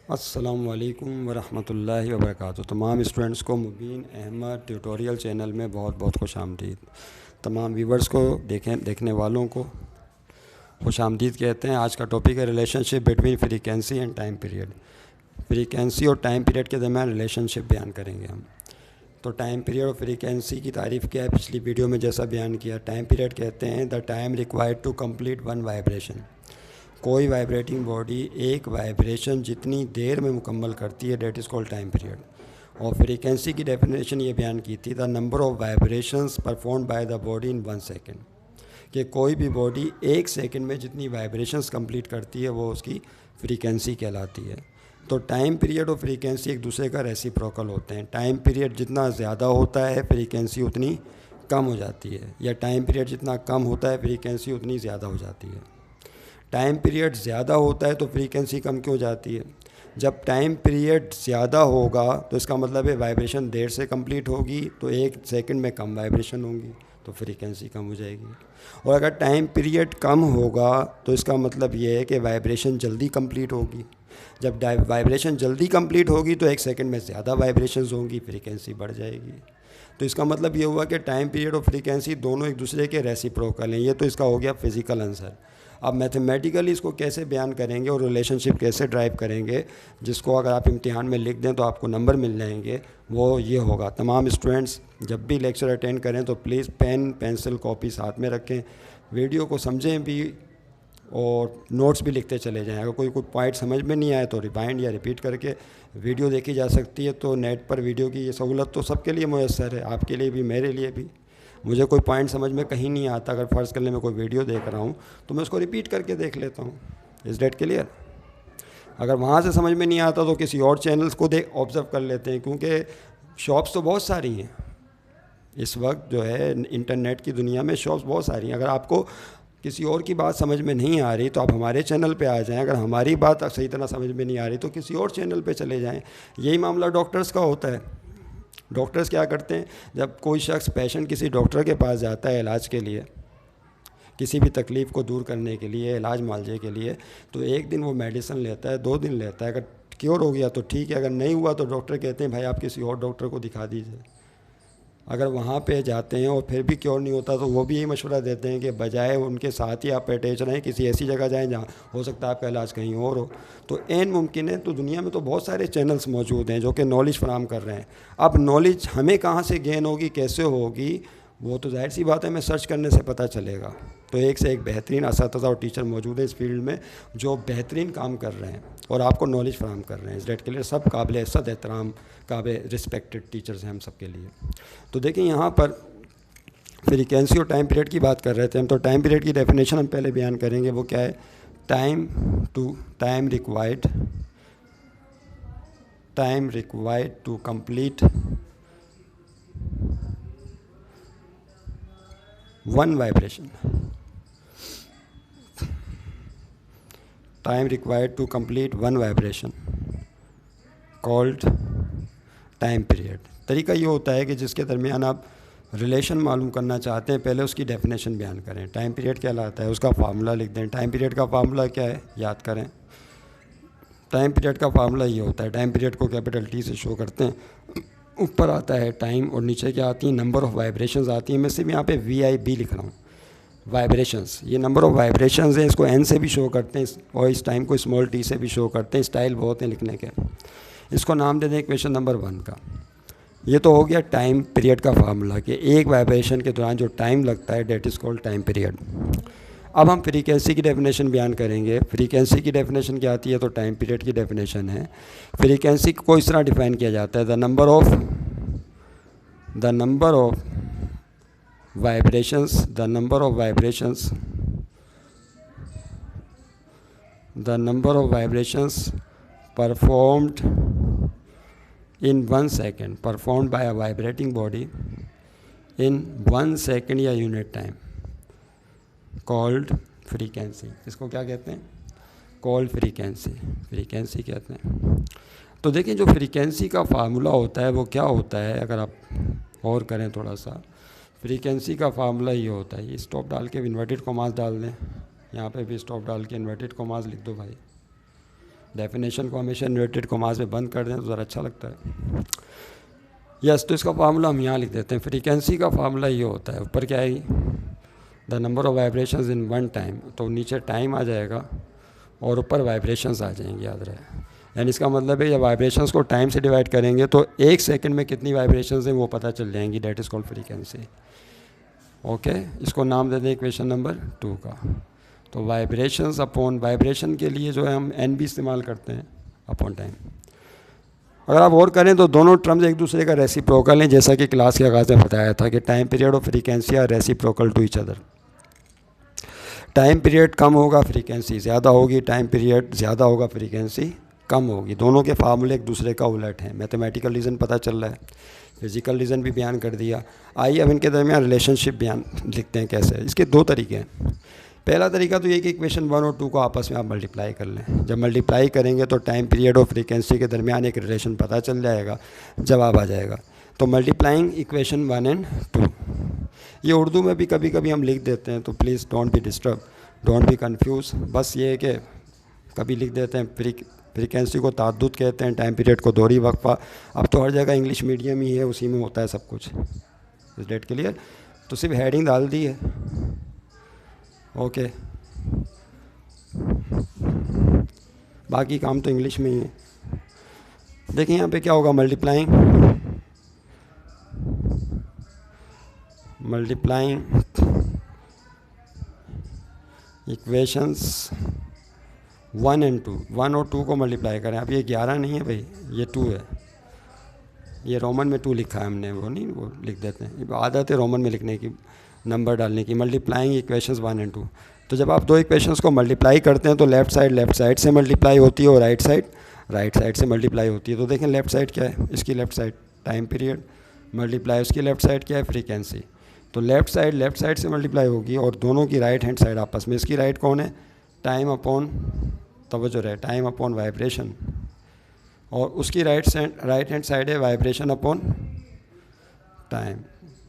अस्सलामु अलैकुम वरहमतुल्लाहि वबरकातुहू। तमाम स्टूडेंट्स को मुबीन अहमद ट्यूटोरियल चैनल में बहुत बहुत खुश आमदीद। तमाम व्यूवर्स को देखने वालों को खुश आमदीद कहते हैं। आज का टॉपिक है relationship between frequency and time period. Frequency और टाइम पीरियड के दरमियान रिलेशनशिप बयान करेंगे हम। तो टाइम पीरियड और फ्रीक्वेंसी की तारीफ़ क्या है, पिछली वीडियो में जैसा बयान किया। टाइम पीरियड कहते हैं the time required to complete one vibration. कोई वाइब्रेटिंग बॉडी एक वाइब्रेशन जितनी देर में मुकम्मल करती है, that is called time period. और फ्रीक्वेंसी की डेफिनेशन ये बयान की थी, the number of vibrations perform by the body in 1 second. कि कोई भी बॉडी 1 सेकेंड में जितनी वाइब्रेशंस कंप्लीट करती है वो उसकी फ्रीक्वेंसी कहलाती है। तो टाइम पीरियड और फ्रीक्वेंसी एक दूसरे का रेसिप्रोकल होते हैं। टाइम पीरियड जितना ज़्यादा होता है फ्रीक्वेंसी उतनी कम हो जाती है, या टाइम पीरियड जितना कम होता है फ्रीक्वेंसी उतनी ज़्यादा हो जाती है। टाइम पीरियड ज़्यादा होता है तो फ्रीक्वेंसी कम क्यों जाती है? जब टाइम पीरियड ज़्यादा होगा तो इसका मतलब है वाइब्रेशन देर से कंप्लीट होगी, तो 1 सेकंड में कम वाइब्रेशन होंगी, तो फ्रीक्वेंसी कम हो जाएगी। और अगर टाइम पीरियड कम होगा तो इसका मतलब ये है कि वाइब्रेशन जल्दी कंप्लीट होगी। जब वाइब्रेशन जल्दी कंप्लीट होगी तो 1 सेकंड में ज़्यादा वाइब्रेशंस होंगी, फ्रीक्वेंसी बढ़ जाएगी। तो इसका मतलब ये हुआ कि टाइम पीरियड और फ्रीक्वेंसी दोनों एक दूसरे के रेसिप्रोकल हैं। ये तो इसका हो गया फिज़िकल आंसर। अब मैथमेटिकली इसको कैसे बयान करेंगे और रिलेशनशिप कैसे ड्राइव करेंगे, जिसको अगर आप इम्तिहान में लिख दें तो आपको नंबर मिल जाएंगे, वो ये होगा। तमाम स्टूडेंट्स जब भी लेक्चर अटेंड करें तो प्लीज़ पेन पेंसिल कॉपी साथ में रखें, वीडियो को समझें भी और नोट्स भी लिखते चले जाएं। अगर कोई पॉइंट समझ में नहीं आए तो रिवाइंड या रिपीट करके वीडियो देखी जा सकती है। तो नेट पर वीडियो की ये सहूलत तो सबके लिए मुयस्सर है, आपके लिए भी मेरे लिए भी। मुझे कोई पॉइंट समझ में कहीं नहीं आता, अगर फ़र्ज़ कर ले मैं कोई वीडियो देख रहा हूँ तो मैं उसको रिपीट करके देख लेता हूँ। Is that clear? अगर वहाँ से समझ में नहीं आता तो किसी और चैनल्स को ऑब्ज़र्व कर लेते हैं, क्योंकि शॉप्स तो बहुत सारी हैं इस वक्त जो है इंटरनेट की दुनिया में। शॉप्स बहुत सारी हैं। अगर आपको किसी और की बात समझ में नहीं आ रही तो आप हमारे चैनल पे आ जाएं। अगर हमारी बात सही तरह समझ में नहीं आ रही तो किसी और चैनल पे चले जाएं। यही मामला डॉक्टर्स का होता है। डॉक्टर्स क्या करते हैं, जब कोई शख्स पेशेंट किसी डॉक्टर के पास जाता है इलाज के लिए, किसी भी तकलीफ़ को दूर करने के लिए, इलाज मुआवजे के लिए, तो एक दिन वो मेडिसिन लेता है, 2 दिन लेता है। अगर क्योर हो गया तो ठीक है, अगर नहीं हुआ तो डॉक्टर कहते हैं भाई आप किसी और डॉक्टर को दिखा दीजिए। अगर वहाँ पे जाते हैं और फिर भी क्योर नहीं होता तो वो भी यही मशवरा देते हैं कि बजाय उनके साथ ही आप अटैच रहें, किसी ऐसी जगह जाएं जहाँ हो सकता है आपका इलाज कहीं और हो। तो एन मुमकिन है। तो दुनिया में तो बहुत सारे चैनल्स मौजूद हैं जो कि नॉलेज फराहम कर रहे हैं। अब नॉलेज हमें कहाँ से गेन होगी, कैसे होगी, वो तो जाहिर सी बात है हमें सर्च करने से पता चलेगा। तो एक से एक बेहतरीन असातिज़ा और टीचर मौजूद है इस फील्ड में जो बेहतरीन काम कर रहे हैं और आपको नॉलेज फराहम कर रहे हैं। इस डेट के लिए सब काबिल इज़्ज़त एहतराम, काबिल रिस्पेक्टेड टीचर्स हैं हम सब के लिए। तो देखिए यहाँ पर फ्रीक्वेंसी और टाइम पीरियड की बात कर रहे थे हम। तो टाइम पीरियड की डेफिनेशन हम पहले बयान करेंगे, वो क्या है? Time required to complete one vibration. Time required to complete one vibration called time period. तरीका ये होता है कि जिसके दरमियान आप रिलेशन मालूम करना चाहते हैं, पहले उसकी डेफिनेशन बयान करें। टाइम पीरियड क्या लाता है, उसका फार्मूला लिख दें। टाइम पीरियड का फार्मूला क्या है, याद करें। टाइम पीरियड का फार्मूला ये होता है, टाइम पीरियड को कैपिटल टी से शो करते हैं। ऊपर आता है टाइम और नीचे क्या आती हैं, नंबर ऑफ़ वाइब्रेशंस आती हैं। मैं सिर्फ यहाँ पे VIB लिख रहा हूँ, वाइब्रेशंस। ये नंबर ऑफ़ वाइब्रेशंस हैं, इसको N से भी शो करते हैं और इस टाइम को स्मॉल t से भी शो करते हैं। स्टाइल बहुत हैं लिखने के। इसको नाम दे दें क्वेश्चन नंबर 1 का। ये तो हो गया टाइम पीरियड का फार्मूला कि एक वाइब्रेशन के दौरान जो टाइम लगता है that is called time period. अब हम फ्रीक्वेंसी की डेफिनेशन बयान करेंगे। फ्रीक्वेंसी की डेफिनेशन क्या आती है, तो टाइम पीरियड की डेफिनेशन है। फ्रीक्वेंसी को इस तरह डिफाइन किया जाता है, the number of vibrations performed in 1 second performed by a vibrating body in 1 second या यूनिट टाइम कॉल्ड फ्रीक्वेंसी। इसको क्या कहते हैं, कॉल्ड फ्रीक्वेंसी कहते हैं। तो देखिए जो फ्रीक्वेंसी का फार्मूला होता है वो क्या होता है, अगर आप और करें थोड़ा सा। फ्रीक्वेंसी का फार्मूला ये होता है, ये स्टॉप डाल के इन्वर्टेड कॉमास डाल दें, यहाँ पे भी स्टॉप डाल के इन्वर्टेड कॉमास लिख दो भाई। डेफिनेशन को हमेशा इन्वर्टेड कॉमास में बंद कर दें तो ज़रा अच्छा लगता है। यस, तो इसका फार्मूला हम यहाँ लिख देते हैं। फ्रीक्वेंसी का फार्मूला ये होता है, ऊपर क्या है, the number of vibrations in one time, तो नीचे टाइम आ जाएगा और ऊपर वाइब्रेशंस आ जाएंगे, याद रहे। यानी इसका मतलब है जब वाइब्रेशंस को टाइम से डिवाइड करेंगे तो 1 सेकंड में कितनी वाइब्रेशंस हैं वो पता चल जाएंगी, date is called frequency. Okay, इसको नाम दे दें इक्वेशन नंबर 2 का। तो वाइब्रेशंस अपॉन, वाइब्रेशन के लिए जो है हम एन भी इस्तेमाल करते हैं अपॉन टाइम। अगर आप और करें तो दोनों टर्म्स एक दूसरे का रेसिप्रोकल हैं, जैसा कि क्लास के आगाज़ में बताया था कि टाइम पीरियड और frequency are reciprocal to each other. Time period कम होगा, फ्रीक्वेंसी ज़्यादा होगी, टाइम पीरियड ज़्यादा होगा, फ्रीक्वेंसी कम होगी। दोनों के फार्मूले एक दूसरे का उलट हैं। मैथमेटिकल रीज़न पता चल रहा है, फिज़िकल रीज़न भी बयान कर दिया। आइए अब इनके दरमियान रिलेशनशिप बयान लिखते हैं कैसे। इसके 2 तरीके हैं। पहला तरीका तो ये कि इक्वेशन 1 और 2 को आपस में आप मल्टीप्लाई कर लें। जब मल्टीप्लाई करेंगे तो टाइम पीरियड और फ्रीक्वेंसी के दरमियान एक रिलेशन पता चल जाएगा, जवाब आ जाएगा। तो मल्टीप्लाइंग इक्वेशन 1 एंड 2, ये उर्दू में भी कभी कभी हम लिख देते हैं, तो please don't be disturb, don't be confuse. बस ये है कि कभी लिख देते हैं फ्रीक्वेंसी को ताद्दुद कहते हैं, टाइम पीरियड को दोहरी वक्फा। अब तो हर जगह इंग्लिश मीडियम ही है, उसी में होता है सब कुछ। इस डेट के लिए तो सिर्फ हेडिंग डाल दी है। ओके, बाकी काम तो इंग्लिश में ही है। देखिए यहाँ पे क्या होगा, मल्टीप्लाइंग इक्वेशंस 1 एंड 2, 1 और 2 को मल्टीप्लाई करें। अब ये 11 नहीं है भाई, ये 2 है। ये रोमन में 2 लिखा है हमने, वो नहीं, वो लिख देते हैं। आदत है रोमन में लिखने की, नंबर डालने की। मल्टीप्लाइंग इक्वेशंस 1 एंड 2, तो जब आप 2 इक्वेशंस को मल्टीप्लाई करते हैं तो लेफ़्ट साइड से मल्टीप्लाई होती है और राइट साइड से मल्टीप्लाई होती है। तो देखें लेफ़्ट साइड क्या है, इसकी left side time period, multiply उसकी लेफ़्ट साइड क्या है, फ्रीक्वेंसी। तो लेफ़्ट साइड से मल्टीप्लाई होगी और दोनों की राइट हैंड साइड आपस में। इसकी राइट कौन है, टाइम अपॉन, तवज्जो रहे, टाइम अपॉन वाइब्रेशन, और उसकी राइट हैंड साइड है vibration upon time,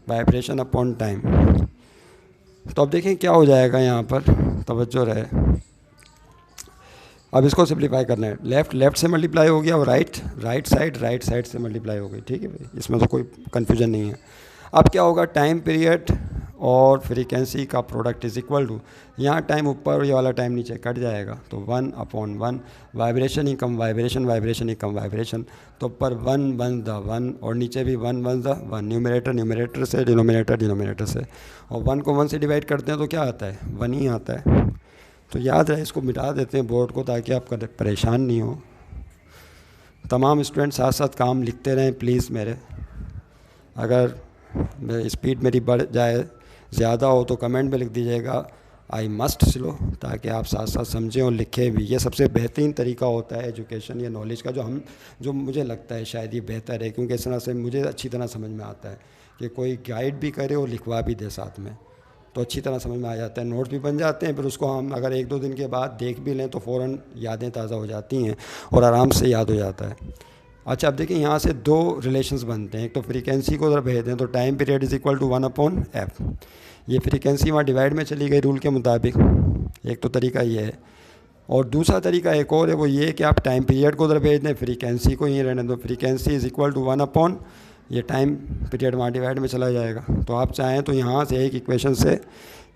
vibration upon time. तो अब देखें क्या हो जाएगा यहाँ पर, तवज्जो रहे। अब इसको सिंप्लीफाई करना है। लेफ़्ट से मल्टीप्लाई हो गया और राइट साइड से मल्टीप्लाई हो गई। ठीक है भाई, इसमें तो कोई कन्फ्यूजन नहीं है। अब क्या होगा, टाइम पीरियड और फ्रीक्वेंसी का प्रोडक्ट इज़ इक्वल टू, यहाँ टाइम ऊपर और ये वाला टाइम नीचे कट जाएगा, तो 1/1, वाइब्रेशन ही कम वाइब्रेशन, तो ऊपर 1 1 द 1 और नीचे भी 1 1 द 1, न्यूमरेटर से, डिनोमिनेटर से, और 1 को 1 से डिवाइड करते हैं तो क्या आता है, 1 ही आता है। तो याद रहे, इसको मिटा देते हैं बोर्ड को ताकि आप परेशान नहीं हो। तमाम स्टूडेंट साथ साथ काम लिखते रहें प्लीज़ मेरे। अगर स्पीड मेरी बढ़ जाए, ज़्यादा हो तो कमेंट में लिख दीजिएगा आई मस्ट स्लो, ताकि आप साथ साथ समझें और लिखें भी। ये सबसे बेहतरीन तरीका होता है एजुकेशन या नॉलेज का, जो मुझे लगता है शायद ये बेहतर है, क्योंकि इस तरह से मुझे अच्छी तरह समझ में आता है कि कोई गाइड भी करे और लिखवा भी दे साथ में, तो अच्छी तरह समझ में आ जाता है। नोट्स भी बन जाते हैं, फिर उसको हम अगर 1-2 दिन के बाद देख भी लें तो फ़ौरन यादें ताज़ा हो जाती हैं और आराम से याद हो जाता है। अच्छा, अब देखिए यहाँ से 2 रिलेशंस बनते हैं। एक तो फ्रीक्वेंसी को अगर भेज दें तो time period is equal to 1/f। ये फ्रीक्वेंसी वहाँ डिवाइड में चली गई रूल के मुताबिक, एक तो तरीका ये है। और दूसरा तरीका एक और है, वो ये कि आप टाइम पीरियड को उधर भेज दें, फ्रीक्वेंसी को यहीं रहने दो। फ्रीक्वेंसी इज़ इक्वल टू 1/, ये टाइम पीरियड वहाँ डिवाइड में चला जाएगा। तो आप चाहें तो यहाँ से एक इक्वेशन से,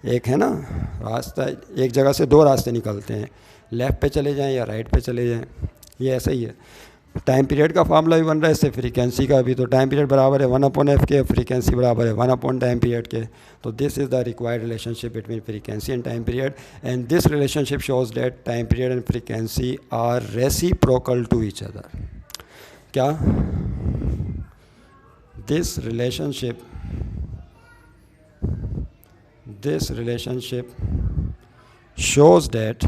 एक है ना रास्ता, एक जगह से 2 रास्ते निकलते हैं, लेफ़्ट पे चले जाएँ या राइट पे चले जाएँ, ये ऐसा ही है। टाइम पीरियड का फार्मूला भी बन रहा है इससे, फ्रीक्वेंसी का भी। तो टाइम पीरियड बराबर है 1/f के, फ्रीक्वेंसी बराबर है 1/ टाइम पीरियड के। तो this is the required relationship between frequency and time period, and this relationship shows that time period and frequency are reciprocal to each other. क्या this relationship shows that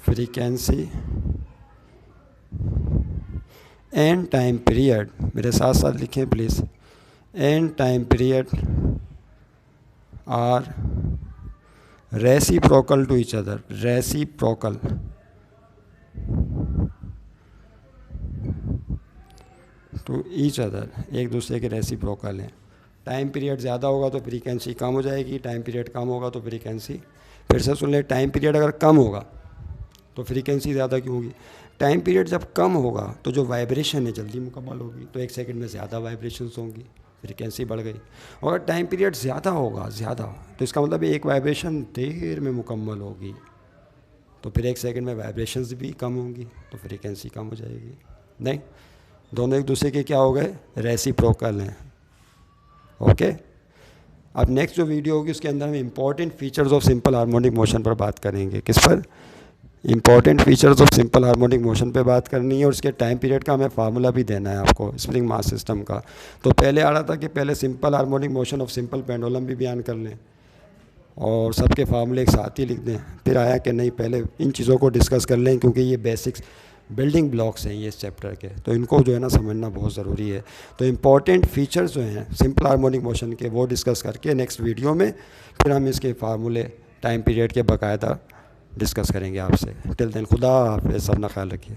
frequency and time period, मेरे साथ साथ लिखें please, and time period are reciprocal to each other, reciprocal to each other, एक दूसरे के reciprocal हैं। Time period ज़्यादा होगा तो फ्रीक्वेंसी कम हो जाएगी, टाइम पीरियड कम होगा तो फ्रीक्वेंसी, फिर से सुन ले, टाइम पीरियड अगर कम होगा तो फ्रीक्वेंसी ज़्यादा क्यों होगी? टाइम पीरियड जब कम होगा तो जो वाइब्रेशन है जल्दी मुकम्मल होगी, तो 1 सेकंड में ज़्यादा वाइब्रेशंस होंगी, फ्रीक्वेंसी बढ़ गई। और अगर टाइम पीरियड ज़्यादा होगा, ज़्यादा, तो इसका मतलब एक वाइब्रेशन देर में मुकम्मल होगी, तो फिर 1 सेकंड में वाइब्रेशंस भी कम होंगी, तो फ्रीक्वेंसी कम हो जाएगी। नहीं, दोनों एक दूसरे के क्या हो गए? रेसिप्रोकल हैं। ओके, अब नेक्स्ट जो वीडियो होगी उसके अंदर हम important features of simple harmonic motion पर बात करेंगे। किस पर? Important features of simple harmonic motion पे बात करनी है, और उसके टाइम पीरियड का हमें फार्मूला भी देना है आपको, स्प्रिंग मास सिस्टम का। तो पहले आ रहा था कि पहले simple harmonic motion of simple pendulum भी बयान कर लें और सबके फार्मूले एक साथ ही लिख दें। फिर आया कि नहीं, पहले इन चीज़ों को डिस्कस कर लें, क्योंकि ये बेसिक्स बिल्डिंग ब्लॉक्स हैं ये इस चैप्टर के, तो इनको जो है ना समझना बहुत ज़रूरी है। तो इम्पॉर्टेंट फीचर्स जो हैं सिंपल हार्मोनिक मोशन के वो डिस्कस करके नेक्स्ट वीडियो में फिर हम इसके फार्मूले टाइम पीरियड के बाकायदा डिस्कस करेंगे आपसे। टिल देन खुदा हाफ़िज़, अपना ख्याल रखिए।